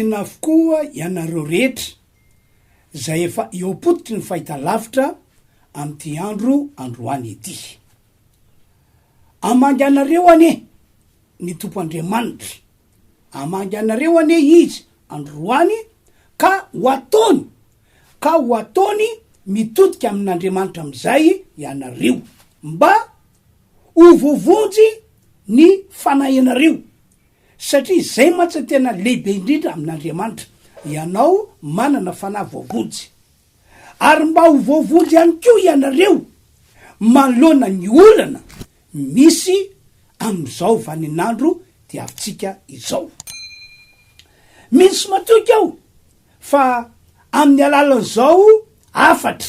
tena avokoa ianareo rehetra zay efa eopototry ny fahita lavitra amty androany ety. Amangy anareo ane ny tompo Andriamanitra, amangy anareo ane izy androany ka ho ataony mitodika amin'Andriamanitra am'izay ianareo mba ho vovonjy ny fanahinareo, satria zay matsa tena lehibe indrindra amin'Andriamanitra, ianao manana fanahy voavonjy, ary mba ho voavonjy ihany ko ianareo manoloana ny olana misy am'izao vaninandro dia avitsika izao. Misy matoky aho fa amin'ny alalan'izao afatra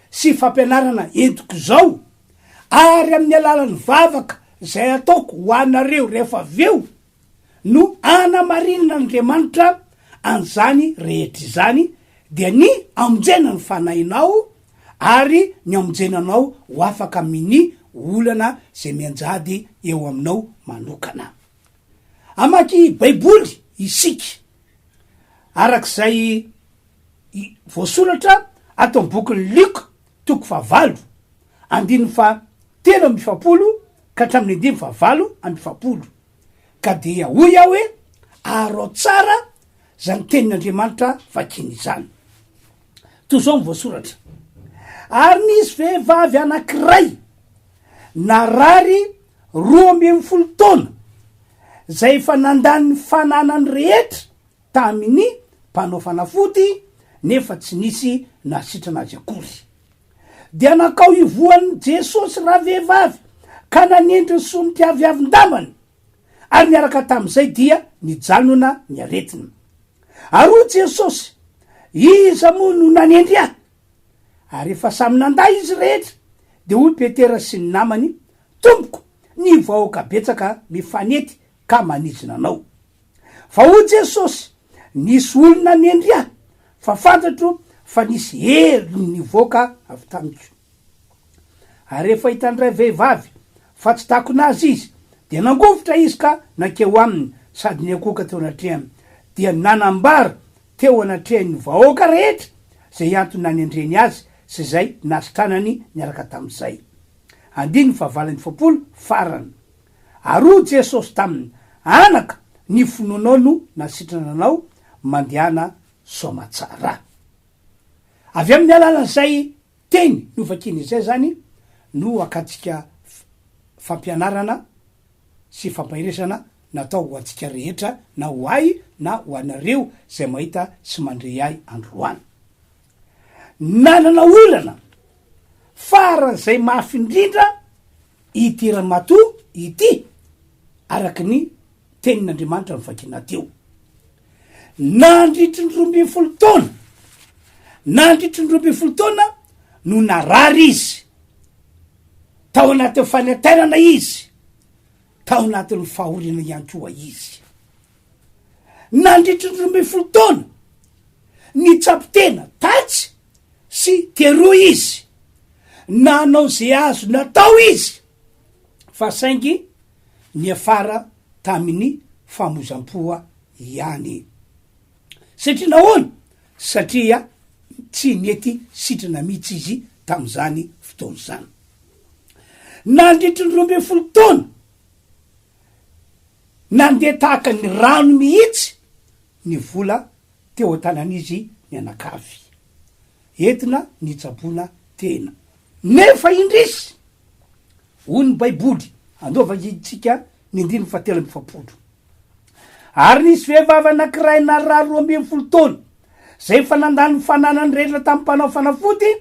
sy fampianarana entiko zao, ary amin'ny alalan'ny vavaka zay ataoko ho anareo rehefa aveo no anamarinana Andriamanitra an'izany rehetra izany, dia ny amonjena ny fanahinao ary ny amonjenanao ho afaka amin'ny olana zay mianjady eo aminao manokana. Amaky baiboly isika arak'izay voasoratra ato amin'ny bokin'ny Luka toko 8:7-7 ka hatramin'ny 8:7 ka dia hoy aho hoe arao tsara zany tenin'Andriamanitra vakiny izany. Toy zao ny voasoratra: ary nisy vehivavy anankiray narary 12 taona zay efa nandany ny fananany rehetra tamin'ny mpanao fanafody, nefa tsy nisy nasitrana azy akory. Dia nakao ivoan'ny Jesosy raha vehivavy ka nanendry ny sonim-piaviavin-damany, ary niaraka tam'izay dia nijanona ny aretina. Ary hoy Jesosy, iza moa no nanendry ahy? Ary efa samy nanday izy rehetra. De hoy Petera sy ny namany, tompoko, ny vahoaka betsaka mifanety ka manizina anao. Fa hoy Jesosy, nisy olona nanendry ahy, fa fantatro fa nisy hery ny voaka avy tamiko. Ary rehefa hitandray vehivavy fa tsy takonazy izy, dia nangovotra izy ka nakeo aminy, sady niakoka teo anatrehany, dia nanambara teo anatrehany vahoaka rehetra zay antony nanendreny azy sy zay nasitranany niaraka tam'izay. 9 farany. Ary hoy Jesosy taminy, anaka, ny finoanao no nasitrananao, mandehana soamatsara. Avy amin'ny alalan'izay teny novakiny izay zany no akatsika fampianarana sy fampahiresana natao ho atsika rehetra, na ho ahy na ho anareo zay mahita sy mandre ahy androany. Nanana olana faran'izay mafy indrindra ity ramatoa ity, araky ny tenin'Andriamanitra mivakina teo. Nandritry ny 12 taona, nandritry ny 12 taona no narary izy, tao anatin'ny fanantenana izy, tao anatin'ny fahoriana ihany koa izy. Nandritry ny 12 taona ny tsapitena tatsy sy teroa izy, nanao zay azo natao izy, fa saingy niafara tamin'ny famozam-poa ihany. Satria nahoana? Satria tsy nety sitrana mihitsy izy tam'izany fotoana zany. Nandritry ny 12 taona nandeha tahaka ny rano mihitsy ny vola teo an-tanan'izy ny anakavy, entina nitsaboana tena. Nefa indrisy, hoy ny baiboly, andovakitsika ny 9:7. Ary nisy vehivavy anankiray narary 12 taona zay efa nandany ny fananany rehetra tamin'ny mpanao fanafody,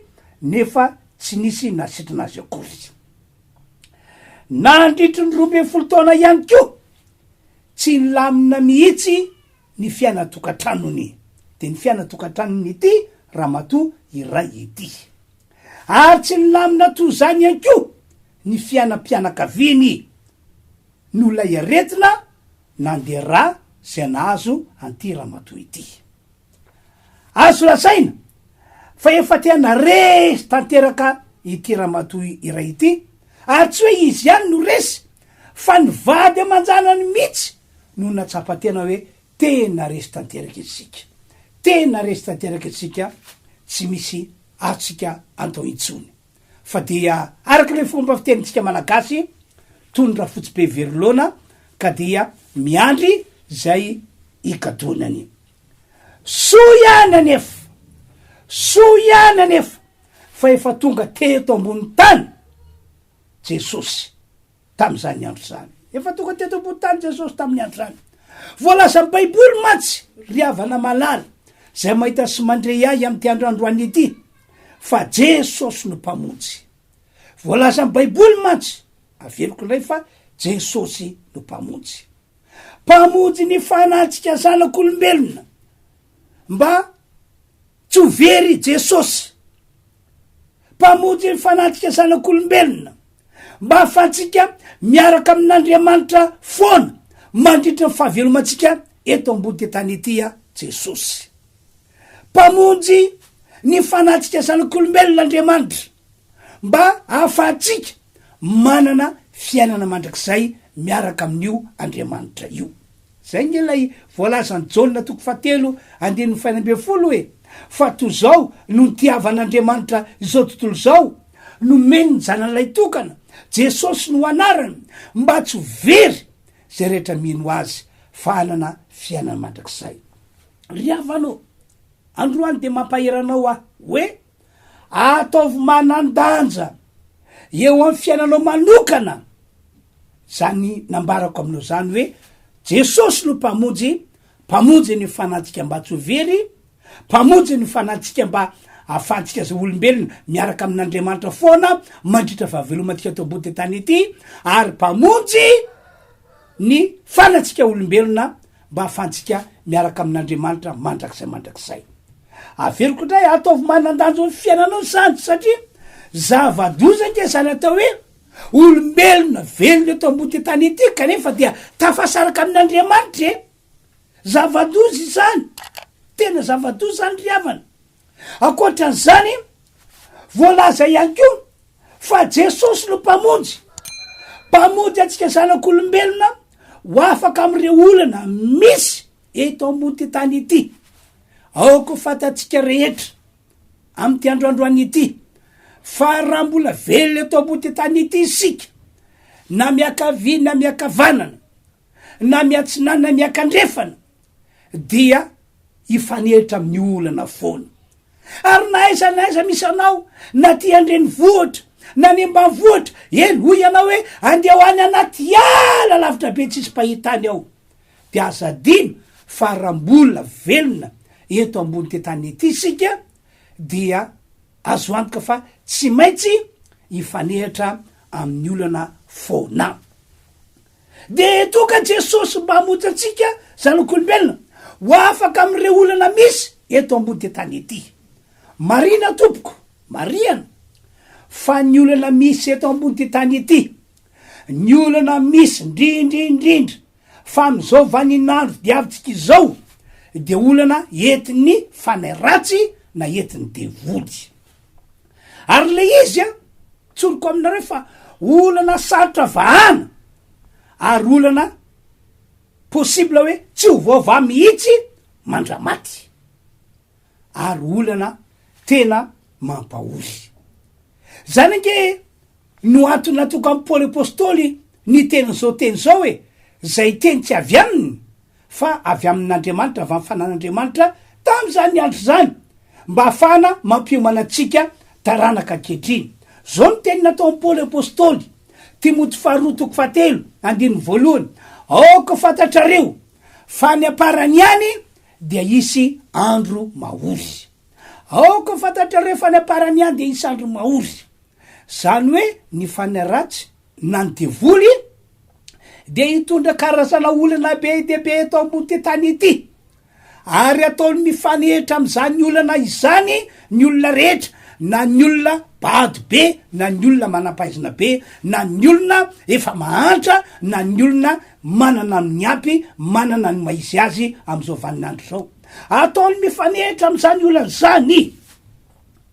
nefa tsy nisy nasitrana azy akory. Nandritry ny 12 taona ihany koa tsy nilamina mihitsy ny fiainatokantranony, de ny fiainatokantranony ity ramatoa iray ity. Ary tsy nilamina toy zany ihany koa ny fiainam-pianakaviany no lay aretina nandera zay nahazo anty ramatoa ity. Azo lasaina fa efa tena resy tanteraka ity ramatoa iray ity, ary tsy hoe izy ihany no resy, fa ny vady amanjanany mihitsy no natsapa tena hoe tena resy tanteraky izysika, tena resy tanteraky izysika, tsy misy atsika antao intsony fa dia araky le fomba fitenitsika malagasy tondra fotsy be verilona ka dia miandry zay ikadonany. Soiana nefa fa efa tonga teto ambony tany Jesosy tam'izany andro zany, efa tonga teto ambony tany Jesosy tamin'ny andro zany. Voalaza amin'ny baiboly matsy ry havana malala zay mahita sy mandray ahy am'ty androany ity fa Jesosy no mpamonjy. Voalaza amin'ny baiboly matsy averiko indray fa Jesosy no mpamonjy ny fanatsika zanak'olombelona mba tsy ho very Jesosy, mpamonjy ny fanatsika zanak'olombelona mba ahafahantsika miaraka amin'Andriamanitra foana mandritra ny fahavelomantsika eto ambony ty tany itya Jesosy. Mpamonjy ny fanatsika zanak'olombelona Andriamanitra mba ahafahantsika manana fiainana mandrakizay miaraka amin'io Andriamanitra io. Zay nge lay voalazany Jaona 3:10 hoe fa toy zao no nitiavan'Andriamanitra izao tontolo zao nomeny ny zanan'ilay tokana Jesosy no anarany mba tsy ho very zay rehetra mino azy fa hanana fiainana mandrakizay. Ry havanao, androany de mampaheranao aho hoe ataovy manan-danja eo amin'ny fiainanao manokana. Zany nambarako aminao zany hoe Jesosy no mpamonjy ny fanatsika mba tsy ho very, mpamonjy ny fanatsika mba ahafahantsika za olombelona miaraka amin'Andriamanitra foana mandritra fahavelomantsika ato ambony tany ity, ary mpamonjy ny fanatsika olombelona mba ahafahantsika miaraka amin'Andriamanitra mandrakizay. Averiko indray ataovy manan-danja amin'ny fiainanao zany satria zava-doza nke zany atao hoe olombelona velona eto ambony tany ity kanefa dia tafasaraka amin'Andriamanitra e. Zava-doza zany, tena zava-doza zany ry havana. Ankoatran'izany voalaza ihany koa fa Jesosy no mpamonjy atsika zanak'olombelona ho afaka amin'ireo olana misy eto ambony ty tany ity. Aoko fatatsika rehetra am'ty androandroany ity fa raha mbola velona eto ambony ty tany ity isika, na miakavy na miakavanana, na miatsinana na miakandrefana, dia hifanehitra amin'ny olana foana. Ary na aiza misy anao na ty andreny vohatra na ny ambany vohatra, eny hoy ianao hoe andeha ho any anaty ala lavitra be tsisy mpahitany ao, de azadino fa raha mbola velona eto ambony ty tany ity isika dia azo antoka fa tsy maintsy hifanehitra amin'ny olana foana. De toka Jesosy mba hamonjy atsika zanak'olombelona ho afaka amin'ireo olana misy eto ambony ty tany ity. Marina tompoko, mariana fa ny olana misy eto ambony ty tany ity, ny olana misy ndrindra fa am'izao vaninandro diavintsika izao de olana entin'ny fanay ratsy na entin'ny devoly. Ary le izy tsoroko aminareo fa olana sarotra vahana ary olana possible hoe tsy ho vaovà mihitsy mandramaty, ary olana tena mampahory. Zany ange no antony natoka amin'ny Paoly apôstôly ny teny zao hoe zay teny tsy avy aminy fa avy amin'Andriamanitra, avy amin'ny fanan'Andriamanitra tam'izany andro zany mba ahafahana mampiomana atsika taranaka ankehitriny. Zao ny teny natao amin'ny Paoly apôstôly Timoty 2:1 aoko fantatrareo fa ny aparany any dia isy andro mahory. Aoko fantatrareo fa ny aparany any dia isy andro mahory. Zany hoe ny fanay ratsy na ny devoly dia hitondra karazana olana be dehibe eto ambony ty tany ity, ary ataony mifanehitra am'izany olana izany ny olona rehetra, na ny olona bado be, na ny olona manam-pahaizana be, na ny olona efa mahantra, na ny olona manana ny ampy, manana ny maizy azy am'izao vaninandro zao. Ataony mifanehitra am'izany olana zany.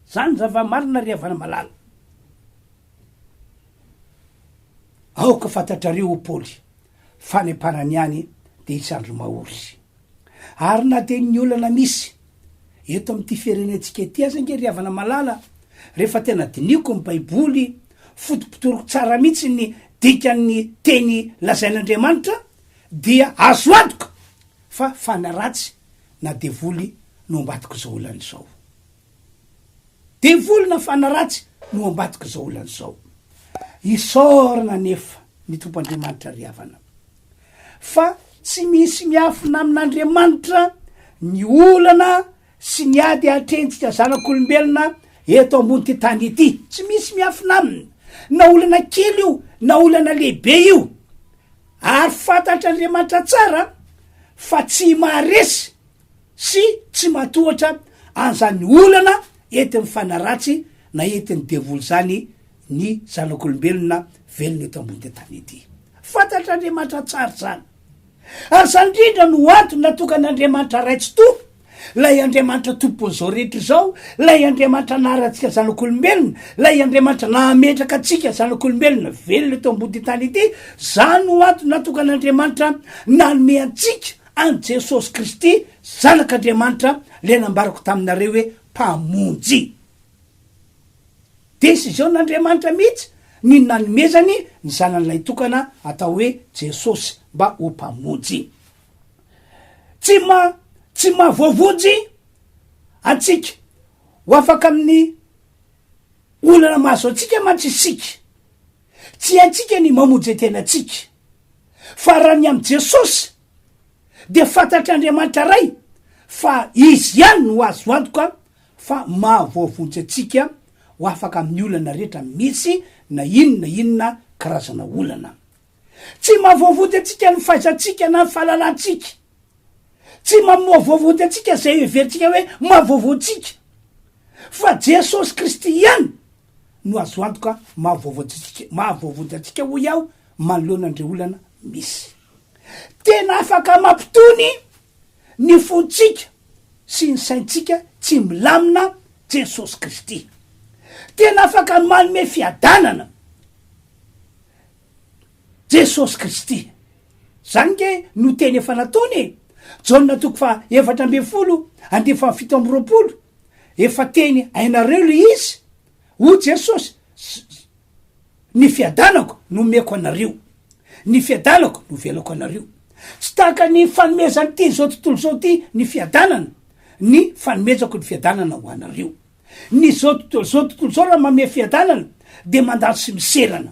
Zany zava-marina ry havana malala. Aoka fantatrareo Paoly fa ny aparany any de isy andro mahory. ary na de ny olana misy eto am'ty firenentsika ty aza nge riavana malala rehefa tena diniko ny baiboly fotopotoroko tsara mihitsy ny dikan'ny teny lazain'Andriamanitra dia azo antoka fa fanaratsy na devoly no ambatiko zao olan'izao. Devoly na fanaratsy no ambatiko zao olan'izao. Isorana nefa ny tompandriamanitra riavana. Fa tsy misy miafina amin'Andriamanitra ny olana sy ny ady atrentsika zanak'olombelona eto ambony ty tany ity. Tsy misy miafina aminy. Na olana kely io, na olana lehibe io. Ary fantatr'Andriamanitra tsara fa tsy maharesy sy tsy matohatra an'izany olana entin'ny fanaratsy na entin'ny devoly zany ny zanak'olombelona velona eto ambony ty tany ity. Fantatr'Andriamanitra tsara zany. Ary zany indrindra no antony natokan'Andriamanitra raitsy to, lay Andriamanitra tompony zao rehetra zao, lay Andriamanitra naharatsika zanak'olombelona, lay Andriamanitra nahametraka atsika zanak'olombelona velona eto ambony ty tany ity, zany no antony natokan'Andriamanitra nanome antsika an Jesosy Kristy zanak'Andriamanitra le nambarako taminareo hoe mpamonjy. Desizionn'Andriamanitra mihitsy ny nanomezany ny zanan'ilay tokana atao hoe Jesosy mba ho mpamonjy. Tsy mahavoavonjy atsika ho afaka amin'ny olana mahazo atsika mantsy isika. Tsy atsika ny mamonjy tena atsika. Fa raha ny am' Jesosy de fantatr'Andriamanitra ray fa izy ihany no azo antoka fa mahavoavonjy atsika ho afaka amin'ny olana rehetra misy na inona karazana olana. Tsy mahavoavonjy atsika ny fahaizantsika na ny fahalalantsika. Tsy mahavoavonjy atsika zay heveritsika hoe mahavoavontsika. Fa Jesosy Kristy ihany no azo antoka mahavoavonjy atsika ho iaho manoloanandre olana misy. Tena afaka mampitony ny fontsika sy ny saintsika tsy milamina Jesosy Kristy. Tena afaka manome fiadanana Jesosy Kristy. Zany nge no teny efa nataony Jaona 4:20, 7:20, efa teny ainareo le izy ho Jesosy, ny fiadanako no meko anareo, ny fiadanako no velako anareo. Tsy taka ny fanomezany ty zao tontolo zao ty ny fiadanana, ny fanomezako ny fiadanana ho anareo. Ny zao tontolo zao raha mame fiadanana de mandalo sy miserana.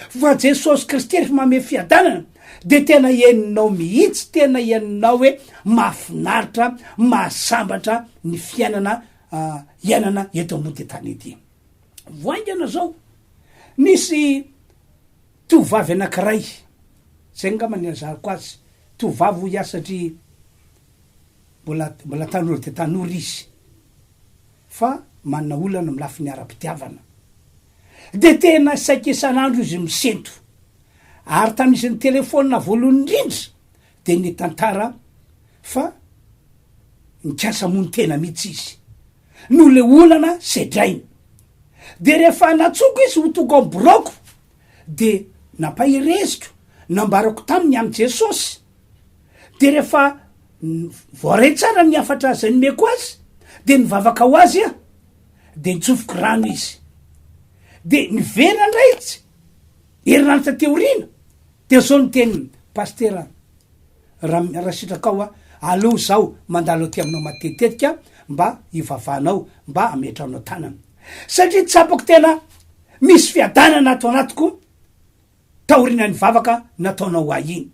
Fa Jesosy Kristy rehefa mame fiadanana de tena heninao mihitsy, tena heninao hoe mahafinaritra, mahasambatra ny fiainana iainana eto ambony ty tany ity. Voaingana zao nisy tovavy anankiray, zay ngamba ny anzarako azy, tovavy ho iasa satria mbola tanora de tanora izy fa manana olana amin'ny lafiny ara-pitiavana. De tena saika isan'andro izy misento. Ary tamizy ny telefônina voalohany indrindra de ny tantara fa nikasa mony tena mihitsy izy no le olana sedrainy. De rehefa natsoko izy ho tonga amboroko de nampahireziko nambarako taminy am' Jesosy. De rehefa voaray tsara ny afatra zay nomeko azy de nivavaka ho azy de nitsofoko rano izy. De nivena ndraitsy herinanitra teorina de zao ny teny pastera raha sitrakao aleo zao mandalo aty aminao matetetika mba hivavahanao, mba ametranao tanana. Satria tsapako tena misy fiadanana atao anatiko taorina ny vavaka nataonao ahiny.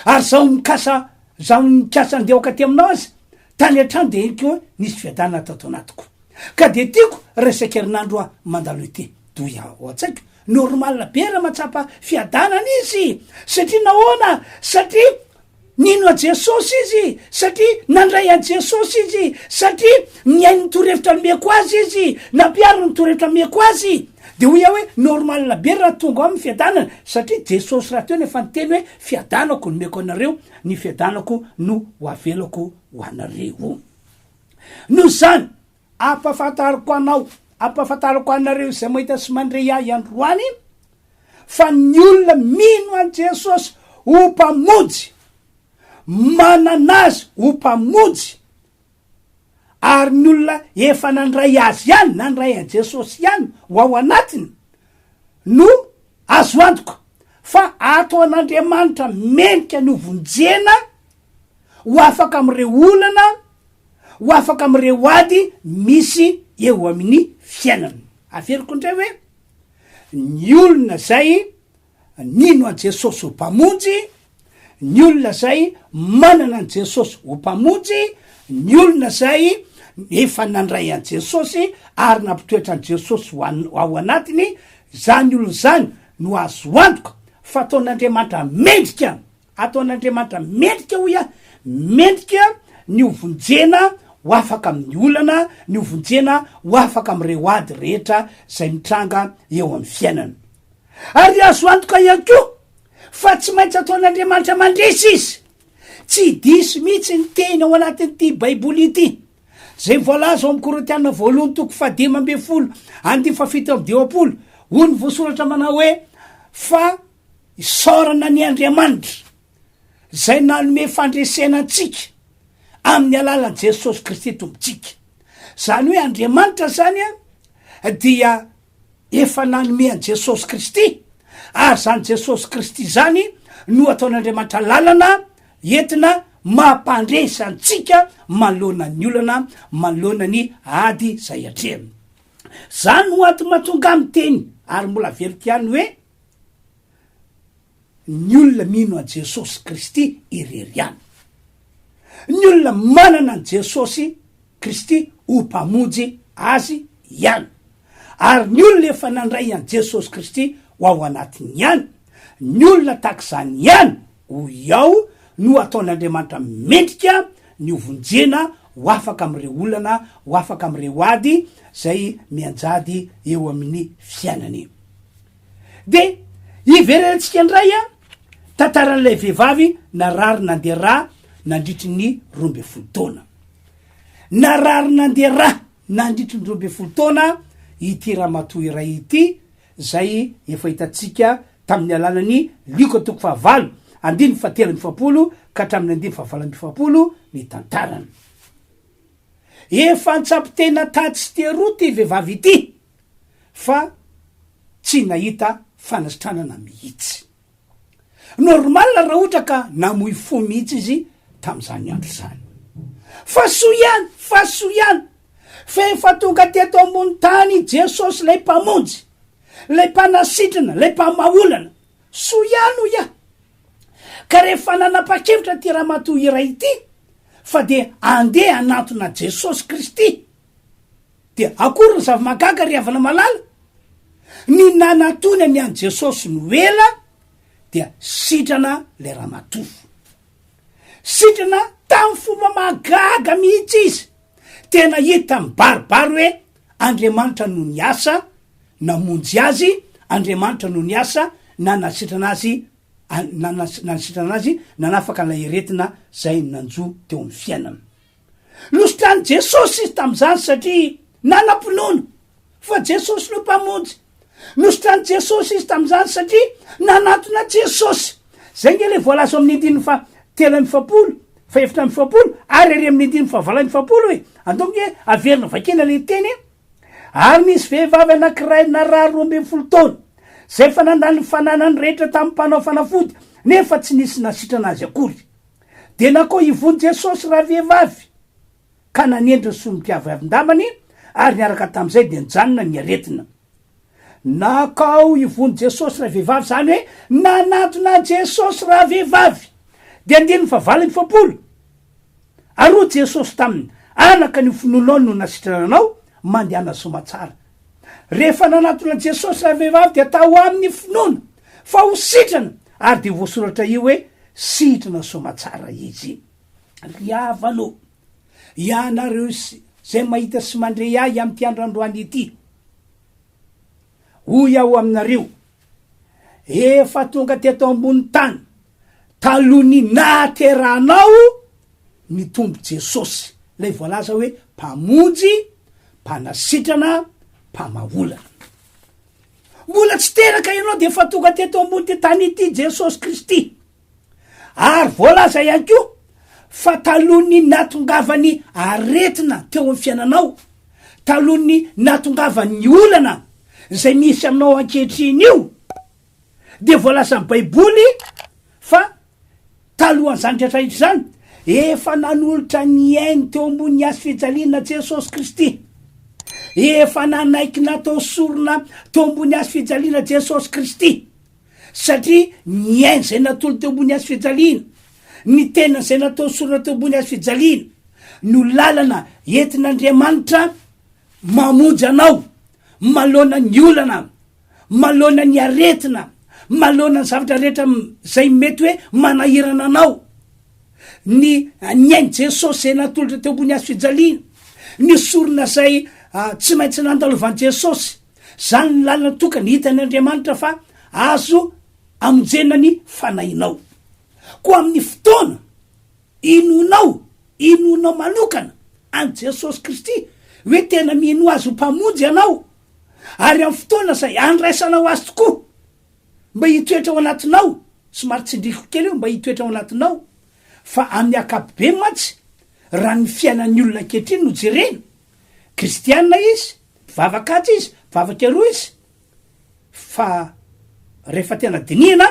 Ary zaho mikasa andehoka aty aminao azy tany atrano de eniko nisy fiadanana atao anatiko. Ka de tiako resaky herinandro mandalo ety doy ao antsaiko. Normal be raha matsapa fiadanana izy. Satria nahoana? Satria nino a Jesosy izy, satria nandray a Jesosy izy, satria miainy ny torevitra nomeko azy izy, nampiariny ny torevitra nomeko azy. De hoy aho hoe normal be raha tonga amin'ny fiadanana satria Jesosy raha teo nefa niteny hoe fiadanako nomeko anareo, ny fiadanako no ho avelako ho anareo. No zany ampafantariko anareo zay mahita sy mandray ahy androany fa ny olona mino an Jesosy ho mpamonjy mananazy ho mpamonjy ary ny olona efa nandray azy ihany nandray an Jesosy ihany ho ao anatiny no azo antoko fa atao an'Andriamanitra menika no vonjena ho afaka am'ireo olana ho afaka am'ireo ady misy eo amin'ny fiainany. Averiko indray hoe ny olona zay nino an Jesosy ho mpamonjy, ny olona zay manana an Jesosy ho mpamonjy, ny olona zay efa nandray an Jesosy ary nampitoetra an Jesosy ao anatiny, zany olona zany no azo antoka fa ataon'Andriamanitra mendrika, ataon'Andriamanitra mendrika hoia, mendrika ny hovonjena ho afaka amin'ny olana, ny hovonjena ho afaka am'ireo ady rehetra zay mitranga eo amin'ny fiainana. Ary azo antoka ihany koa fa tsy maintsy ataon'Andriamanitra mandresy izy, tsy diso mihitsy ny teny ao anatin'ity baiboly ity zay voalaza ao amin'ny Korintiana voalohany toko 15 andiny 17 hoy ny voasoratra manao hoe fa isaorana ny Andriamanitra zay nanome fandresena antsika amin'ny alalan'i Jesosy Kristy tompontsika. Zany hoe Andriamanitra zany dia efa nanome an Jesosy Kristy ary zany Jesosy Kristy zany no ataon'Andriamanitra lalana entina mampandresa antsika manoloana ny olana, manoloana ny ady zay atrehany. Zany ho ato mahatonga amin'ny teny ary mbola veriko ihany hoe ny olona mino an Jesosy Kristy irery ihany, ny olona manana an Jesosy Kristy ho mpamonjy azy ihany, ary ny olona efa nandray an Jesosy Kristy ho ao anatiny ihany, ny olona tak'izany ihany ho ao no ataon'Andriamanitra mendrika ny hovonjena ho afaka am'ireo olana, ho afaka am'ireo ady zay mianjady eo amin'ny fiainany. De iverentsika indray tantaran'ilay vehivavy narary nandeha rà nandritry ny 12 taona. Narary nandeha rà nandritry ny 12 taona ity ramatoa iray ity zay efa hitatsika tamin'ny alalany Luka toko 9 andiny 17 ka hatramin'ny andiny 20 ny tantarany. Efa antsapi tena tatsy teroa ty vehivavy ity fa tsy nahita fanasitranana mihitsy. Normal raha ohatra ka namoy fo mihitsy izy tam'izany andro zany. Fa soa ihany fa efa tonga teto ambony tany Jesosy lay mpamonjy, lay mpanasitrana, lay mpamaolana, soa ihany hoia. Ka rehefa nanapa-kevitra ty ramatoa iray ity fa de andeha anatona Jesosy Kristy, de akory ny zava-magaga ry havana malala, ny nanatony an Jesosy no ela dia sitrana le ramatoa, sitrana tamy fomba magaga mihitsy izy, tena hita mibaribary hoe Andriamanitra no ny asa namonjy azy, Andriamanitra no ny asa nanasitrana azy, nanasitrana azy nanafaka an'ilay aretina zay nanjo teo amin'ny fiainana. Lositrany Jesosy izy tam'izany satria nanam-pinoana fa Jesosy no mpamonjy, nositrany Jesosy izy tam'izany satria nanatona Jesosy. Zay nge le voalaza amin'ny 7 ary ary amin'ny 9 hoe andonge averina vakena le teny ary nisy vehivavy anankiray narary 12 taona zay fa nandany fananany rehetra tamin'ny mpanao fanafody nefa tsy nisy nasitrana azy akory. De nakao ivony Jesosy raha vehivavy ka nanendry ny sompiavavindamany ary niaraka tam'izay de nijanona ny aretina. Nakao ivony Jesosy raha vehivavy zany hoe nanatona Jesosy raha vehivavy de 9 aroa Jesosy taminy anaka ny finoanao no nasitrananao mandehana somatsara. Rehefa nanatona Jesosy raha vehivavy de atao amin'ny finoana fa ho sitrana ary de voasoratra io hoe sitrana somatsara izy. Ry havano ianareo zay mahita sy mandre ahy am'ty androandroany ity, hoy aho aminareo efa tonga teto ambony tany talohany nateranao ny tombo Jesosy lay voalaza hoe mpamonjy, mpanasitrana, mpamaolana. Mbola tsy teraka ianao de efa tonga teto ambony ty tany ity Jesosy Kristy. Ary voalaza ihany koa fa talohany natongavany aretina teo amin'ny fiainanao, talohany natongavany olana zay misy aminao ankehitriny io, de voalaza amin'ny baiboly fa talohan'izany rehetrarehetra zany efa nanolotra ny ainy teo ambony azy fijaliana Jesosy Kristy, efa nanaiky natao sorona teo ambony azy fijaliana Jesosy Kristy, satria ny ainy zay natolo teo ambony azy fijaliana, ny tena zay natao sorona teo ambony azy fijaliana, no lalana entin'Andriamanitra mamonjy anao malona ny olana, malona ny aretina, malona ny zavatra rehetra zay mety hoe manahirana anao. Ny ainy Jesosy zay natolotra teo ambony azy fijaliana, ny sorona zay tsy maintsy nandalovan'i Jesosy, zany ny lalana tokany hitan'Andriamanitra fa azo amonjenany fanahinao. Koa amin'ny fotoana inonao manokana an Jesosy Kristy hoe tena mino azy ho mpamonjy anao, ary amin'ny fotoana zay andraisanao azy tokoa mba hitoetra ao anatinao, somary tsindriko kely io, mba hitoetra ao anatinao, fa amin'ny akapobe mantsy raha ny fiainan'ny olona ankehitriny no jerena, kristianina izy, vavakatsy izy, vavaka roa izy, fa rehefa tena dinihana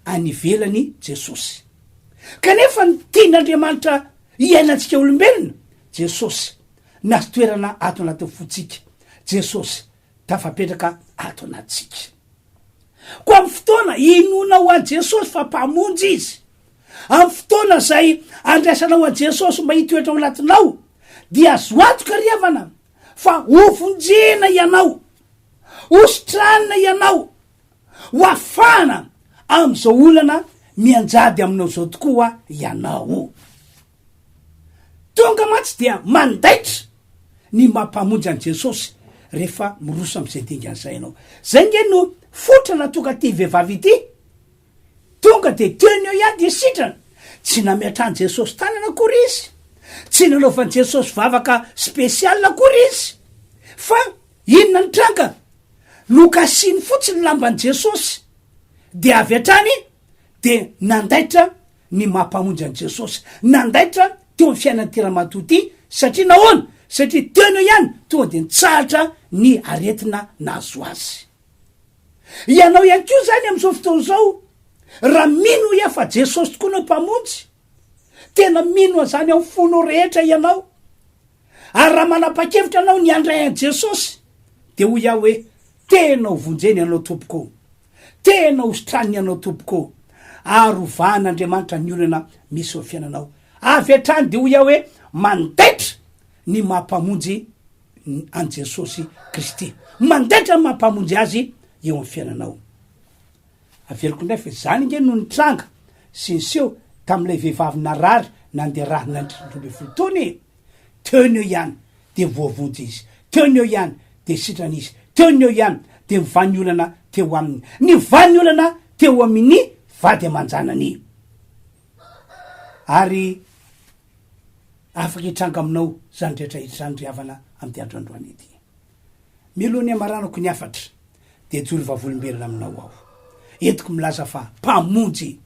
anivelany Jesosy. Kanefa ny tian'Andriamanitra iainantsika olombelona, Jesosy nazo toerana ato anaty fotsika, Jesosy tafapetraka ato anatsika. Koa amin'ny fotoana inona ho an Jesosy fa mpamonjy izy, amin'ny fotoana zay andraisanao an Jesosy mba hitoetra ao anatinao, dia azo atoka riavana fa ovonjena ianao, ositranina ianao, ho afana am'izao olana mianjady aminao zao tokoa ianao. Tonga matsy dia mandaitra ny mampamonjy an Jesosy rehefa miroso am'izay dingan'izay ianao. Zay nge no fotrana tonga ty vehivavy ity, tonga de teony eo ihany de sitrana, tsy nametrany Jesosy tany anakory izy, tsy nanaovany Jesosy vavaka spesialy akory izy, fa inona ny tranga, lokasiny fotsiny lamban'i Jesosy, de avy hatrany de nandaitra ny mampamonjy an Jesosy, nandaitra teo amin'ny fiainan'ny tera-matoty, satria nahoana, satria teony eo ihany tonga de nitsahatra ny aretina nazo azy. Ianao ihany koa zany am'izao fotoana zao, raha mino ia fa Jesosy tokoa no mpamonjy, tena mino zany amin'ny fonao rehetra ianao, ary raha manapa-kevitra anao ny andray an Jesosy, de ho iaho hoe tena ho vonjeny ianao tompoko, tena ho sitraniny ianao tompoko, ary ovan'Andriamanitra ny olana misy eo fiainanao. Avy hatrany de ho iaho hoe mandaitra ny mampamonjy an Jesosy Kristy, mandaitra ny mampamonjy azy eo amin'ny fiainanao. Averiko ndray fa zany nge no nitranga sy niseho tam'ilay vehivavy narary nandeha raha nandrindrobe folotony, teony eo ihany de voavonjy izy, teony eo ihany de sitrany izy, teony eo ihany de mivany olana teo aminy, ny vany olana teo amin'ny vady aman-janany. Ary afaka hitranga aminao zany rehetrarehetra zany riavana am'ty androandroany ity. Milohany amaranako ny afatra de jory vavolombelona aminao aho, entiko milaza fa mpamonjy,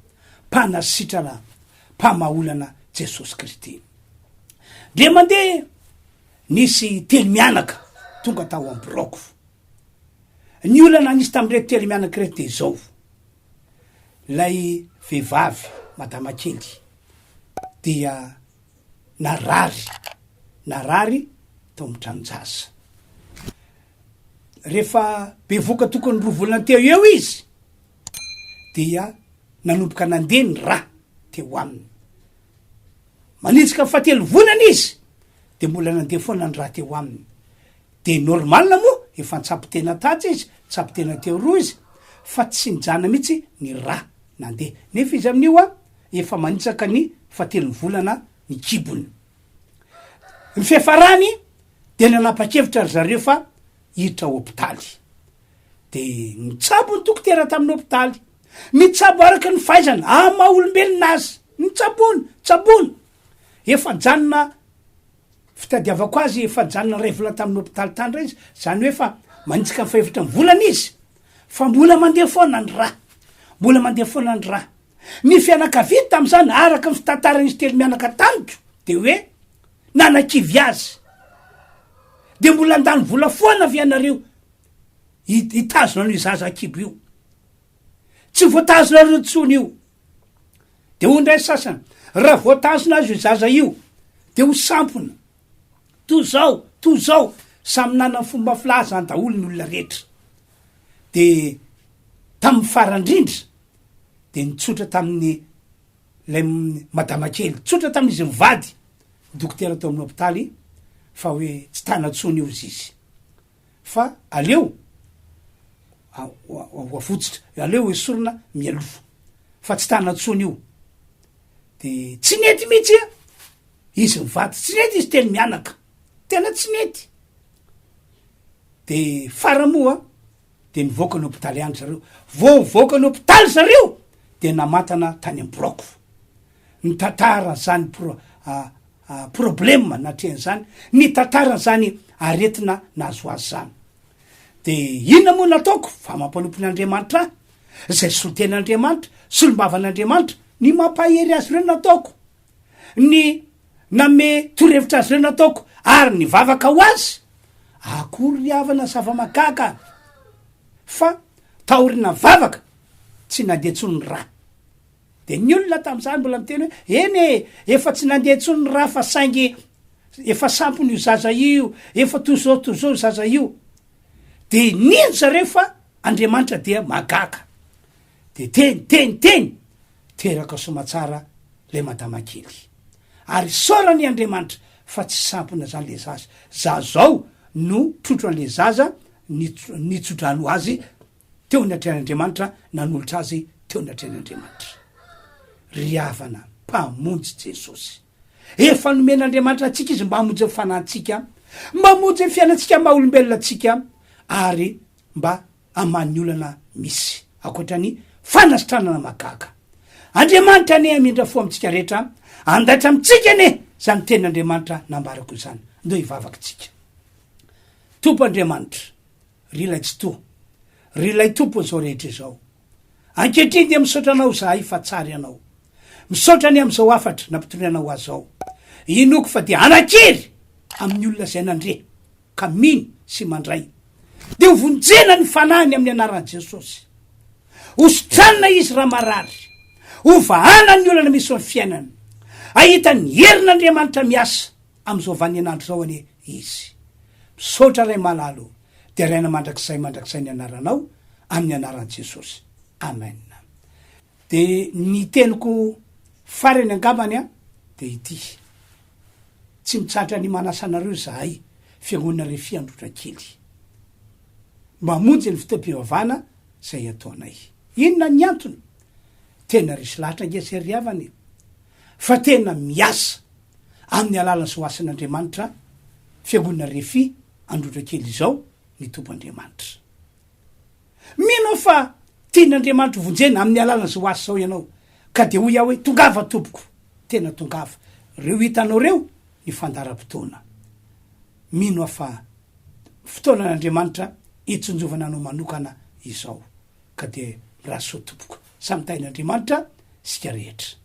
mpanasitrana, mpamaolana Jesosy Kristy. Ndre mandeha nisy telo mianaka tonga tao amboroko, ny olana nisy tam'reto telo mianaka reto de zao, lay vehivavy madama kely dia narary tao mitranojasa. Rehefa bevoka tokony rovolana teo eo izy, dia nanomboka nandeha ny ra teo aminy, manitsika fatelo volana izy de mbola nandeha foana ny ra teo aminy, de normalna moa efa ntsapotena tatsy izy, tsapotena teo roa izy, fa tsy njana mihitsy ny ra nandeha, nefa izy amin'io efa manitsaka ny fatelo volana ny kibony. Ny fiafarany de nanapa-kevitra ry zareo fa hiditra hôpitaly, de nitsabo ny dokotera tamin'ny hôpitaly, nitsabo araka ny fahaizana ama olombelona azy, nitsabony efa janona fitadiavako azy, efa janona ray volana tamin'ny hôpitaly tandra izy, zany hoe fa manitsika ny faefatra ny volana izy, fa mbola mandeha foana ny ra, mbola mandeha foana ny ra, ny fianakavity tam'izany araka ny fitantarany'izy telo mianaka tamiko de hoe nanakivy azy de mbola andany vola foana avy anareo hitazona no zaza kibo io tsy voatazonareo tsony io de ho ndray sasany raha voatazona azy io zaza io de ho sampona to zao samy nana ny fomba filaza any daholo ny olona rehetra de tamin'ny farandrindra de nitsotra tamin'ny lay madama kely tsotra tamin'izy mivady dokotera tao amin'ny hôpitaly fa hoe tsy tanatsony io izy fa aleo voafotsitra aleo esorina mialofo fa tsy tanatsony io de tsy nety mihitsy izy mivady tsy nety izy telo mianaka tena tsy nety de faramoa de nivoaka ny hôpitaly any zareo voaka ny hôpitaly zareo de namatana tany amboroko ny tantara zany problema natrehany zany ny tantara zany aretina nazo azy zany de inona moa nataoko fa mampanompon'Andriamanitra zay soloten'Andriamanitra solombavan'Andriamanitra ny mampahery azy reo nataoko ny name torohevitra azy reo nataoko ary ny vavaka ho azy akory riavana zava-makaka fa taorina vavaka tsy nandeha tsony ny raha de ny olona tam'izany mbola miteny hoe eny efa tsy nandeha tsony ny raha fa saingy efa sampony io zaza io efa tozao zaza io de nino zareo fa Andriamanitra dia magaka de teny teraka somatsara le madama kely ary sorany Andriamanitra fa tsy sampona zany le zaza zao no trotro an'le zaza nitsodrano azy teo ny atrehan'Andriamanitra nanolotra azy teo ny atrehan'Andriamanitra riavana mpamonjy Jesosy efa nomen'Andriamanitra atsika izy mba hamonjy fanantsika mba hamonjy fiainatsika maha olombelona atsika ary mba aman'ny olana misy akoatrany fanasitranana magaka Andriamanitra ane amindra fo amitsika rehetra andaitra amitsika ane zany tenin'Andriamanitra nambarako zany ndo hivavakytsika tompo Andriamanitra rilay tsy to rilay tompo zao rehetra zao ankehitriny dia misaotra anao zahay fa tsara ianao misaotra any am'izao afatra nampitorianao azy zao inoko fa dia anakery amin'ny olona zay nandre ka mino sy mandray de ho vonjena ny fanahiny amin'ny anaran'i Jesosy hosotranina izy raha marary ho vahana ny olana misy ny fiainana ahita ny herin'Andriamanitra miasa am'izao vaninandro zao ane izy misaotra ray malalo de raina mandrakizay ny anaranao amin'ny anaran'i Jesosy amen de ny teniko farany angambany de ity tsy mitsatra ny manasanareo zahay fiangonana RHEFI Androndrakely mamonjy ny fitoam-pivavahana zay ataonay inona ny antony tena resy lahatra nge zay riavany fa tena miasa amin'ny alalany sy hoasan'Andriamanitra fiangonana RHEFI Androndrakely zao ny tompo Andriamanitra mino fa tian'Andriamanitra vonjena amin'ny alalany sy hoasy zao ianao ka de ho iaho hoe tongava tompoko tena tongava reo hitanao reo ny fandaram-potoana mino fa fotoanan'Andriamanitra itsonjovana anao manokana izao ka de rasoa tompoko samy tain'Andriamanitra sika rehetra